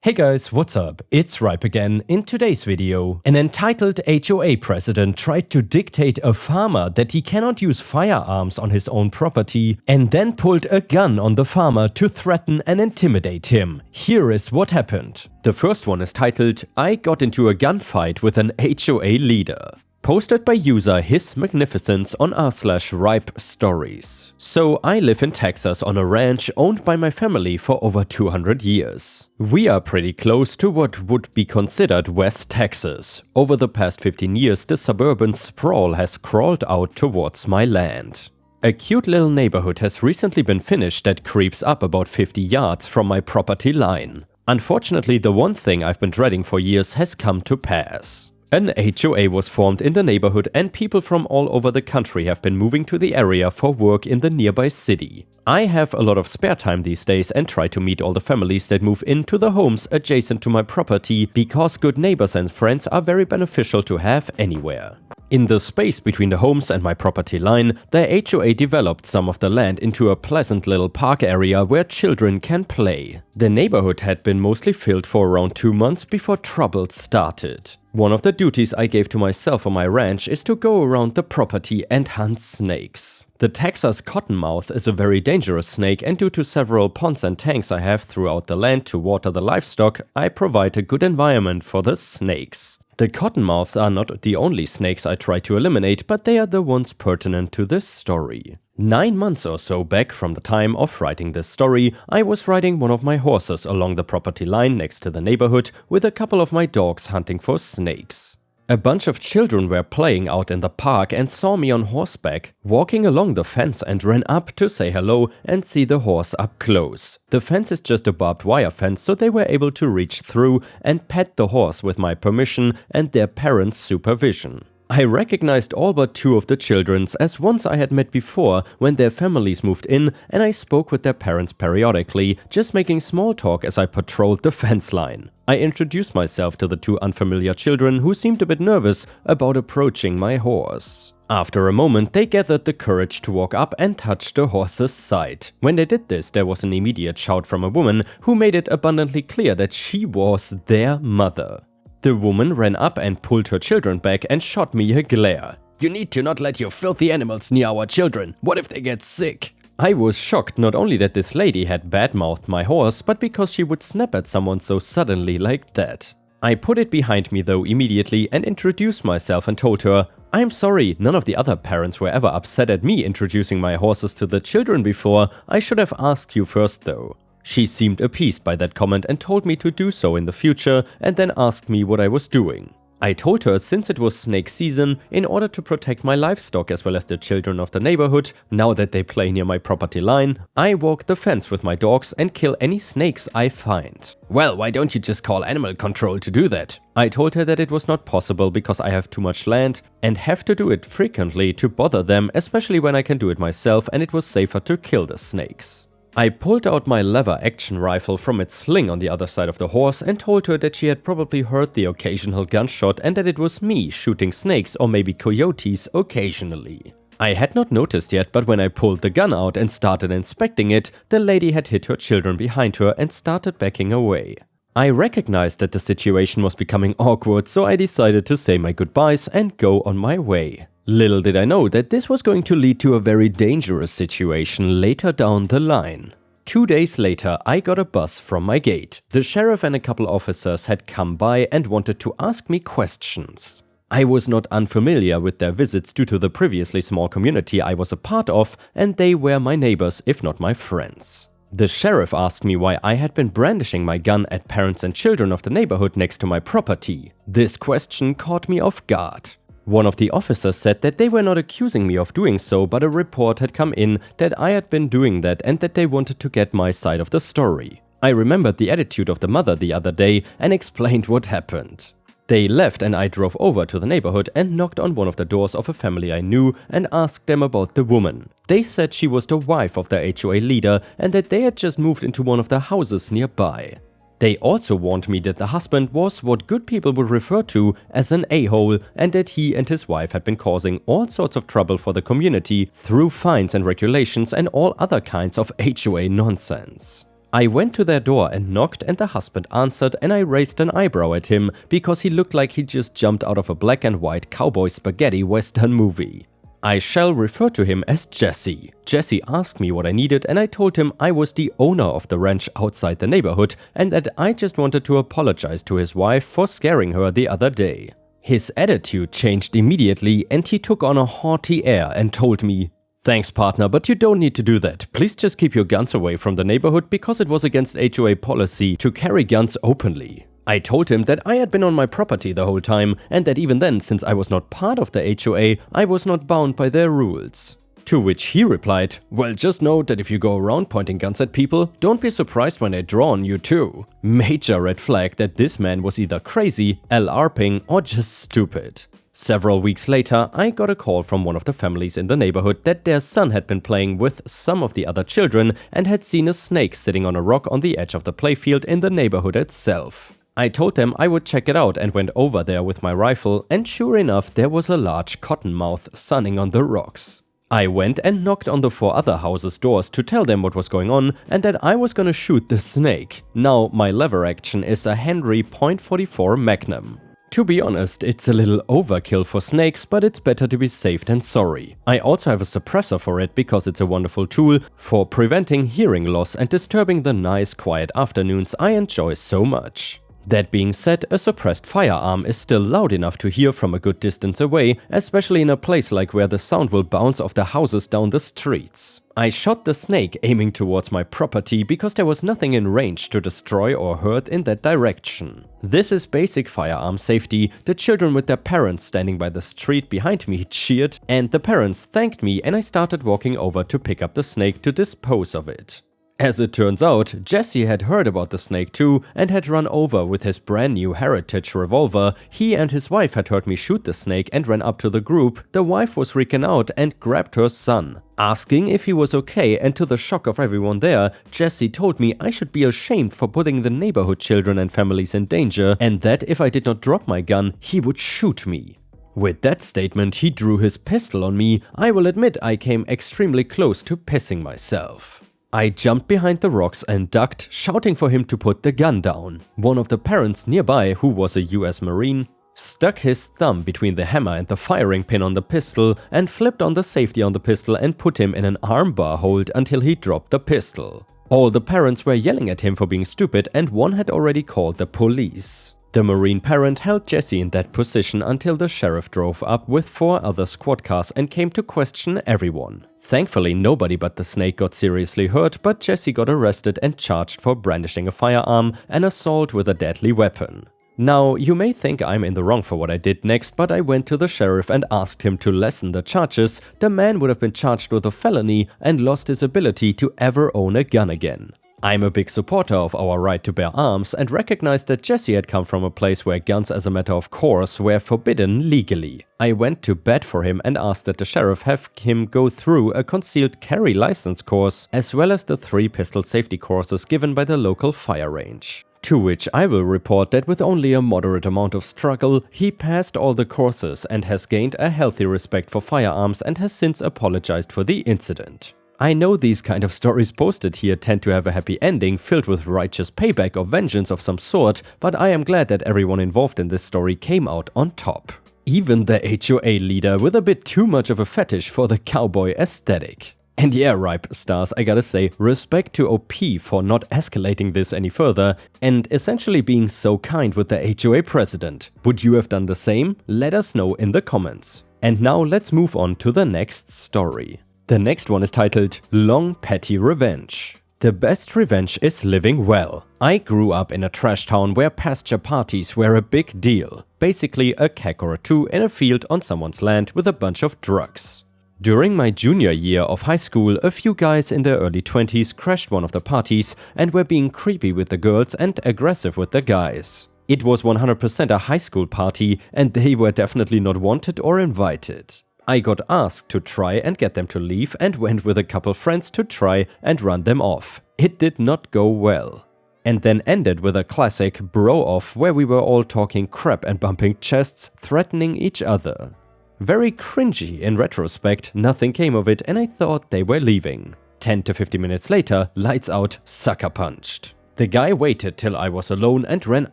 Hey guys, what's up? It's Ripe again. In today's video, an entitled HOA president tried to dictate a farmer that he cannot use firearms on his own property and then pulled a gun on the farmer to threaten and intimidate him. Here is what happened. The first one is titled, I got into a gunfight with an HOA leader. Posted by user His Magnificence on r/Ripe Stories. So I live in Texas on a ranch owned by my family for over 200 years. We are pretty close to what would be considered West Texas. Over the past 15 years, the suburban sprawl has crawled out towards my land. A cute little neighborhood has recently been finished that creeps up about 50 yards from my property line. Unfortunately, the one thing I've been dreading for years has come to pass. An HOA was formed in the neighborhood and people from all over the country have been moving to the area for work in the nearby city. I have a lot of spare time these days and try to meet all the families that move into the homes adjacent to my property because good neighbors and friends are very beneficial to have anywhere. In the space between the homes and my property line, the HOA developed some of the land into a pleasant little park area where children can play. The neighborhood had been mostly filled for around 2 months before trouble started. One of the duties I gave to myself on my ranch is to go around the property and hunt snakes. The Texas cottonmouth is a very dangerous snake, and due to several ponds and tanks I have throughout the land to water the livestock, I provide a good environment for the snakes. The cottonmouths are not the only snakes I try to eliminate, but they are the ones pertinent to this story. 9 months or so back from the time of writing this story, I was riding one of my horses along the property line next to the neighborhood with a couple of my dogs hunting for snakes. A bunch of children were playing out in the park and saw me on horseback, walking along the fence, and ran up to say hello and see the horse up close. The fence is just a barbed wire fence, so they were able to reach through and pet the horse with my permission and their parents' supervision. I recognized all but 2 of the children's, as once I had met before when their families moved in, and I spoke with their parents periodically, just making small talk as I patrolled the fence line. I introduced myself to the 2 unfamiliar children who seemed a bit nervous about approaching my horse. After a moment, they gathered the courage to walk up and touch the horse's side. When they did this, there was an immediate shout from a woman who made it abundantly clear that she was their mother. The woman ran up and pulled her children back and shot me a glare. "You need to not let your filthy animals near our children. What if they get sick?" I was shocked not only that this lady had badmouthed my horse, but because she would snap at someone so suddenly like that. I put it behind me though immediately and introduced myself and told her, "I'm sorry, none of the other parents were ever upset at me introducing my horses to the children before. I should have asked you first though." She seemed appeased by that comment and told me to do so in the future, and then asked me what I was doing. I told her since it was snake season, in order to protect my livestock as well as the children of the neighborhood, now that they play near my property line, I walk the fence with my dogs and kill any snakes I find. "Well, why don't you just call animal control to do that?" I told her that it was not possible because I have too much land and have to do it frequently to bother them, especially when I can do it myself, and it was safer to kill the snakes. I pulled out my lever action rifle from its sling on the other side of the horse and told her that she had probably heard the occasional gunshot and that it was me shooting snakes or maybe coyotes occasionally. I had not noticed yet, but when I pulled the gun out and started inspecting it, the lady had hit her children behind her and started backing away. I recognized that the situation was becoming awkward, so I decided to say my goodbyes and go on my way. Little did I know that this was going to lead to a very dangerous situation later down the line. 2 days later, I got a buzz from my gate. The sheriff and a couple officers had come by and wanted to ask me questions. I was not unfamiliar with their visits due to the previously small community I was a part of, and they were my neighbors, if not my friends. The sheriff asked me why I had been brandishing my gun at parents and children of the neighborhood next to my property. This question caught me off guard. One of the officers said that they were not accusing me of doing so, but a report had come in that I had been doing that and that they wanted to get my side of the story. I remembered the attitude of the mother the other day and explained what happened. They left and I drove over to the neighborhood and knocked on one of the doors of a family I knew and asked them about the woman. They said she was the wife of the HOA leader and that they had just moved into one of the houses nearby. They also warned me that the husband was what good people would refer to as an a-hole and that he and his wife had been causing all sorts of trouble for the community through fines and regulations and all other kinds of HOA nonsense. I went to their door and knocked, and the husband answered, and I raised an eyebrow at him because he looked like he just jumped out of a black and white cowboy spaghetti western movie. I shall refer to him as Jesse. Jesse asked me what I needed, and I told him I was the owner of the ranch outside the neighborhood and that I just wanted to apologize to his wife for scaring her the other day. His attitude changed immediately and he took on a haughty air and told me, "Thanks partner, but you don't need to do that. Please just keep your guns away from the neighborhood because it was against HOA policy to carry guns openly." I told him that I had been on my property the whole time and that even then, since I was not part of the HOA, I was not bound by their rules. To which he replied, "Well, just know that if you go around pointing guns at people, don't be surprised when they draw on you too." Major red flag that this man was either crazy, LARPing, or just stupid. Several weeks later, I got a call from one of the families in the neighborhood that their son had been playing with some of the other children and had seen a snake sitting on a rock on the edge of the playfield in the neighborhood itself. I told them I would check it out and went over there with my rifle, and sure enough there was a large cottonmouth sunning on the rocks. I went and knocked on the 4 other houses' doors to tell them what was going on and that I was gonna shoot the snake. Now my lever action is a Henry .44 Magnum. To be honest, it's a little overkill for snakes, but it's better to be safe than sorry. I also have a suppressor for it because it's a wonderful tool for preventing hearing loss and disturbing the nice quiet afternoons I enjoy so much. That being said, a suppressed firearm is still loud enough to hear from a good distance away, especially in a place like where the sound will bounce off the houses down the streets. I shot the snake aiming towards my property because there was nothing in range to destroy or hurt in that direction. This is basic firearm safety. The children with their parents standing by the street behind me cheered, and the parents thanked me, and I started walking over to pick up the snake to dispose of it. As it turns out, Jesse had heard about the snake too and had run over with his brand new Heritage revolver. He and his wife had heard me shoot the snake and ran up to the group. The wife was freaking out and grabbed her son, asking if he was okay, and to the shock of everyone there, Jesse told me I should be ashamed for putting the neighborhood children and families in danger and that if I did not drop my gun, he would shoot me. With that statement, he drew his pistol on me. I will admit I came extremely close to pissing myself. I jumped behind the rocks and ducked, shouting for him to put the gun down. One of the parents nearby, who was a US Marine, stuck his thumb between the hammer and the firing pin on the pistol and flipped on the safety on the pistol and put him in an armbar hold until he dropped the pistol. All the parents were yelling at him for being stupid, and one had already called the police. The Marine parent held Jesse in that position until the sheriff drove up with 4 other squad cars and came to question everyone. Thankfully, nobody but the snake got seriously hurt, but Jesse got arrested and charged for brandishing a firearm and assault with a deadly weapon. Now, you may think I'm in the wrong for what I did next, but I went to the sheriff and asked him to lessen the charges. The man would have been charged with a felony and lost his ability to ever own a gun again. I'm a big supporter of our right to bear arms and recognize that Jesse had come from a place where guns as a matter of course were forbidden legally. I went to bat for him and asked that the sheriff have him go through a concealed carry license course as well as the 3 pistol safety courses given by the local fire range. To which I will report that with only a moderate amount of struggle, he passed all the courses and has gained a healthy respect for firearms and has since apologized for the incident. I know these kind of stories posted here tend to have a happy ending filled with righteous payback or vengeance of some sort, but I am glad that everyone involved in this story came out on top. Even the HOA leader with a bit too much of a fetish for the cowboy aesthetic. And yeah, Ripe Stars, I gotta say, respect to OP for not escalating this any further and essentially being so kind with the HOA president. Would you have done the same? Let us know in the comments. And now let's move on to the next story. The next one is titled Long Petty Revenge. The best revenge is living well. I grew up in a trash town where pasture parties were a big deal. Basically a keg or 2 in a field on someone's land with a bunch of drugs. During my junior year of high school, a few guys in their early 20s crashed one of the parties and were being creepy with the girls and aggressive with the guys. It was 100% a high school party and they were definitely not wanted or invited. I got asked to try and get them to leave and went with a couple friends to try and run them off. It did not go well. And then ended with a classic bro-off where we were all talking crap and bumping chests, threatening each other. Very cringy in retrospect, nothing came of it and I thought they were leaving. 10 to 15 minutes later, lights out, sucker punched. The guy waited till I was alone and ran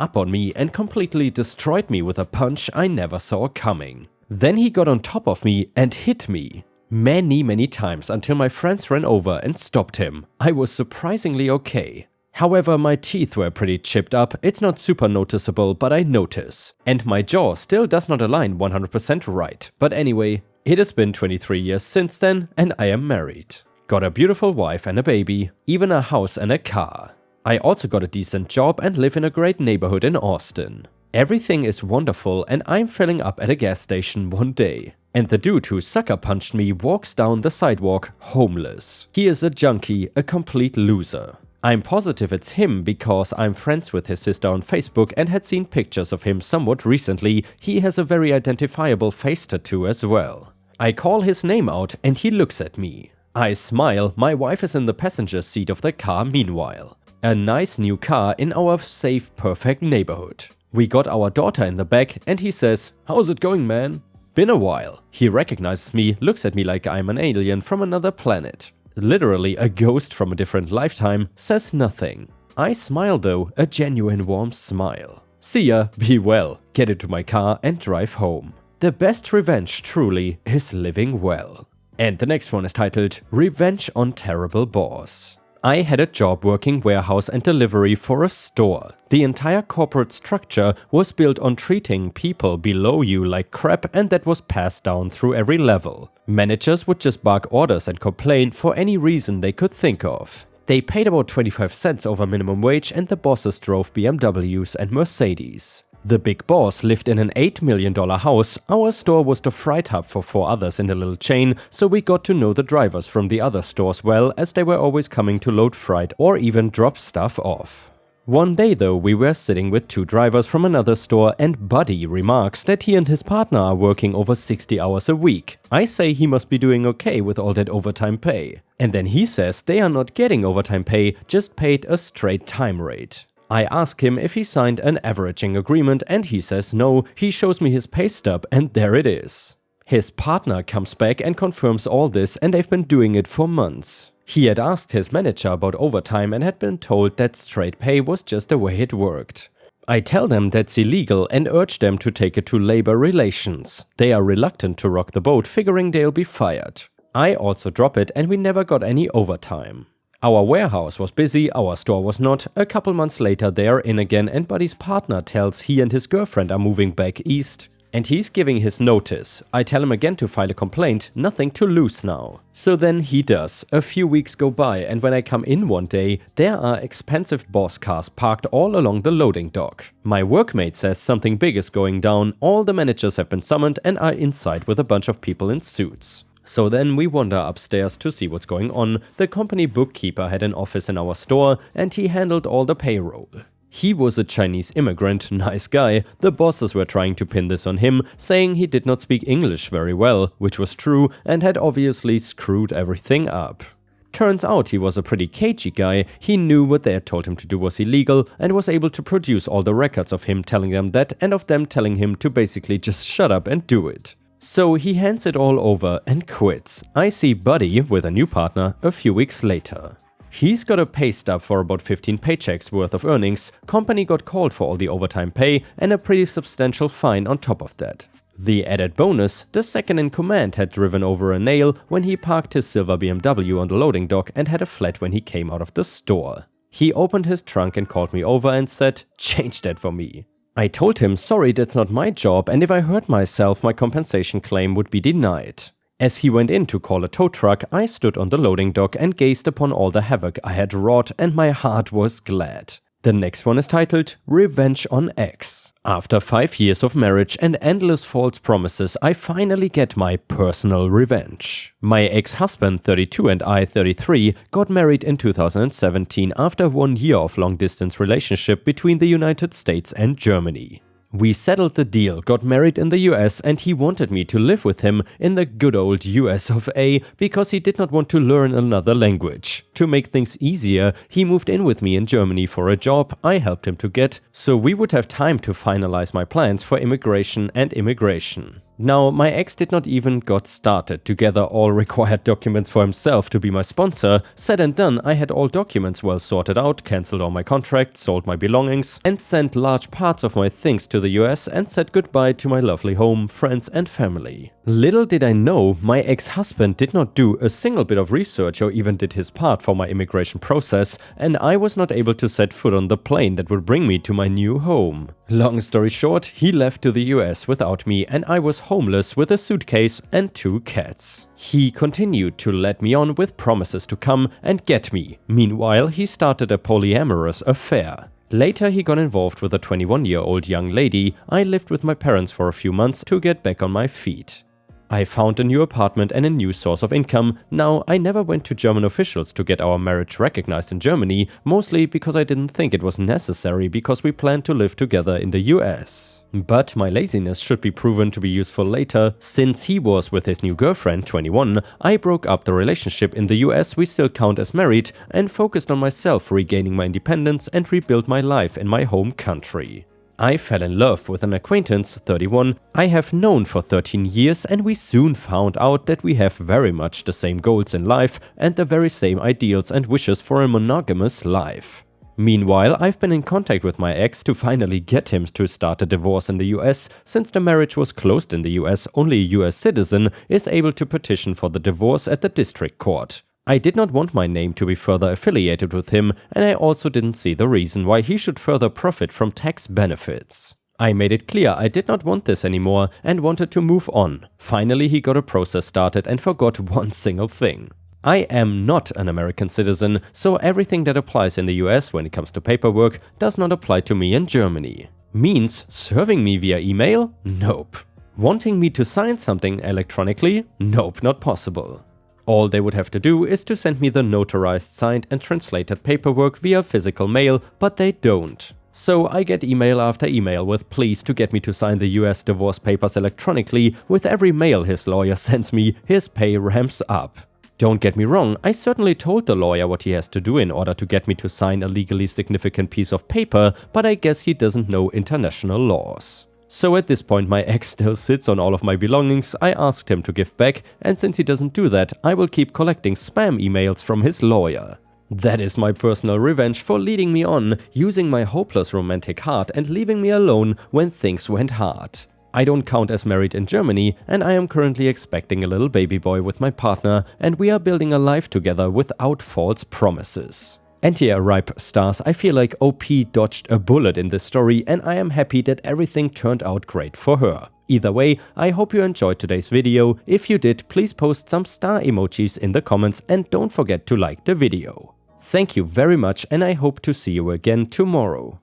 up on me and completely destroyed me with a punch I never saw coming. Then he got on top of me and hit me. Many times until my friends ran over and stopped him. I was surprisingly okay. However, my teeth were pretty chipped up, it's not super noticeable, but I notice. And my jaw still does not align 100% right. But anyway, it has been 23 years since then and I am married. Got a beautiful wife and a baby, even a house and a car. I also got a decent job and live in a great neighborhood in Austin. Everything is wonderful and I'm filling up at a gas station one day. And the dude who sucker punched me walks down the sidewalk homeless. He is a junkie, a complete loser. I'm positive it's him because I'm friends with his sister on Facebook and had seen pictures of him somewhat recently. He has a very identifiable face tattoo as well. I call his name out and he looks at me. I smile, my wife is in the passenger seat of the car meanwhile. A nice new car in our safe, perfect neighborhood. We got our daughter in the back and he says, "How's it going, man?" Been a while. He recognizes me, looks at me like I'm an alien from another planet. Literally a ghost from a different lifetime, says nothing. I smile though, a genuine warm smile. See ya, be well, get into my car and drive home. The best revenge truly is living well. And the next one is titled Revenge on Terrible Boss. I had a job working warehouse and delivery for a store. The entire corporate structure was built on treating people below you like crap and that was passed down through every level. Managers would just bark orders and complain for any reason they could think of. They paid about 25 cents over minimum wage and the bosses drove BMWs and Mercedes. The big boss lived in an $8 million house. Our store was the freight hub for 4 others in the little chain, so we got to know the drivers from the other stores well as they were always coming to load freight or even drop stuff off. One day though, we were sitting with 2 drivers from another store and Buddy remarks that he and his partner are working over 60 hours a week. I say he must be doing okay with all that overtime pay. And then he says they are not getting overtime pay, just paid a straight time rate. I ask him if he signed an averaging agreement and he says no. He shows me his pay stub and there it is. His partner comes back and confirms all this and they've been doing it for months. He had asked his manager about overtime and had been told that straight pay was just the way it worked. I tell them that's illegal and urge them to take it to labor relations. They are reluctant to rock the boat, figuring they'll be fired. I also drop it and we never got any overtime. Our warehouse was busy, our store was not. A couple months later they are in again and Buddy's partner tells he and his girlfriend are moving back east. And he's giving his notice. I tell him again to file a complaint, nothing to lose now. So then he does. A few weeks go by and when I come in one day, there are expensive boss cars parked all along the loading dock. My workmate says something big is going down, all the managers have been summoned and are inside with a bunch of people in suits. So then we wander upstairs to see what's going on. The company bookkeeper had an office in our store and he handled all the payroll. He was a Chinese immigrant, nice guy. The bosses were trying to pin this on him, saying he did not speak English very well, which was true, and had obviously screwed everything up. Turns out he was a pretty cagey guy. He knew what they had told him to do was illegal and was able to produce all the records of him telling them that and of them telling him to basically just shut up and do it. So he hands it all over and quits. I see Buddy with a new partner a few weeks later. He's got a pay stub for about 15 paychecks worth of earnings, company got called for all the overtime pay and a pretty substantial fine on top of that. The added bonus, the second in command had driven over a nail when he parked his silver BMW on the loading dock and had a flat when he came out of the store. He opened his trunk and called me over and said, "Change that for me." I told him, sorry, that's not my job, and if I hurt myself, my compensation claim would be denied. As he went in to call a tow truck, I stood on the loading dock and gazed upon all the havoc I had wrought, and my heart was glad. The next one is titled Revenge on X. After 5 years of marriage and endless false promises, I finally get my personal revenge. My ex-husband, 32, and I, 33, got married in 2017 after 1 year of long-distance relationship between the United States and Germany. We settled the deal, got married in the US, and he wanted me to live with him in the good old US of A because he did not want to learn another language. To make things easier, he moved in with me in Germany for a job I helped him to get, so we would have time to finalize my plans for immigration and immigration. Now, my ex did not even got started to gather all required documents for himself to be my sponsor. Said and done, I had all documents well sorted out, cancelled all my contracts, sold my belongings, and sent large parts of my things to the US and said goodbye to my lovely home, friends and family. Little did I know, my ex-husband did not do a single bit of research or even did his part for my immigration process, and I was not able to set foot on the plane that would bring me to my new home. Long story short, he left to the US without me and I was homeless with a suitcase and 2 cats. He continued to let me on with promises to come and get me. Meanwhile, he started a polyamorous affair. Later, he got involved with a 21-year-old young lady. I lived with my parents for a few months to get back on my feet. I found a new apartment and a new source of income. Now, I never went to German officials to get our marriage recognized in Germany, mostly because I didn't think it was necessary because we planned to live together in the US. But my laziness should be proven to be useful later. Since he was with his new girlfriend, 21, I broke up the relationship in the US. We still count as married and focused on myself regaining my independence and rebuild my life in my home country. I fell in love with an acquaintance, 31, I have known for 13 years, and we soon found out that we have very much the same goals in life and the very same ideals and wishes for a monogamous life. Meanwhile, I've been in contact with my ex to finally get him to start a divorce in the US. Since the marriage was closed in the US, only a US citizen is able to petition for the divorce at the district court. I did not want my name to be further affiliated with him, and I also didn't see the reason why he should further profit from tax benefits. I made it clear I did not want this anymore and wanted to move on. Finally, he got a process started and forgot one single thing. I am not an American citizen, so everything that applies in the US when it comes to paperwork does not apply to me in Germany. Means serving me via email? Nope. Wanting me to sign something electronically? Nope, not possible. All they would have to do is to send me the notarized, signed and translated paperwork via physical mail, but they don't. So I get email after email with pleas to get me to sign the US divorce papers electronically. With every mail his lawyer sends me, his pay ramps up. Don't get me wrong, I certainly told the lawyer what he has to do in order to get me to sign a legally significant piece of paper, but I guess he doesn't know international laws. So at this point my ex still sits on all of my belongings. I asked him to give back, and since he doesn't do that, I will keep collecting spam emails from his lawyer. That is my personal revenge for leading me on, using my hopeless romantic heart and leaving me alone when things went hard. I don't count as married in Germany, and I am currently expecting a little baby boy with my partner, and we are building a life together without false promises. And here, Ripe Stars, I feel like OP dodged a bullet in this story, and I am happy that everything turned out great for her. Either way, I hope you enjoyed today's video. If you did, please post some star emojis in the comments and don't forget to like the video. Thank you very much, and I hope to see you again tomorrow.